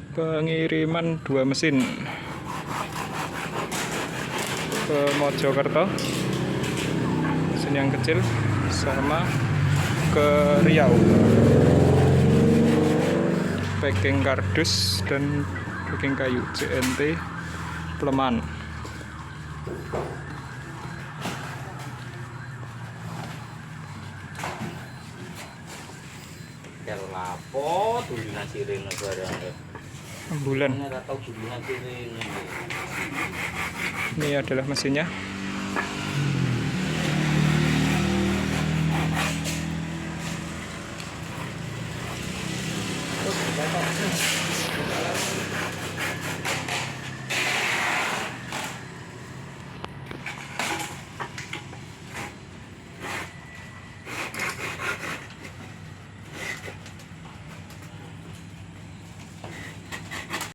Pengiriman 2 mesin ke Mojokerto, mesin yang kecil, sama ke Riau, packing kardus dan packing kayu JNT Pleman. Kalau lapo tulisan sirene barang. Bulan. Nggak tahu tulisan sirene. Ini adalah mesinnya.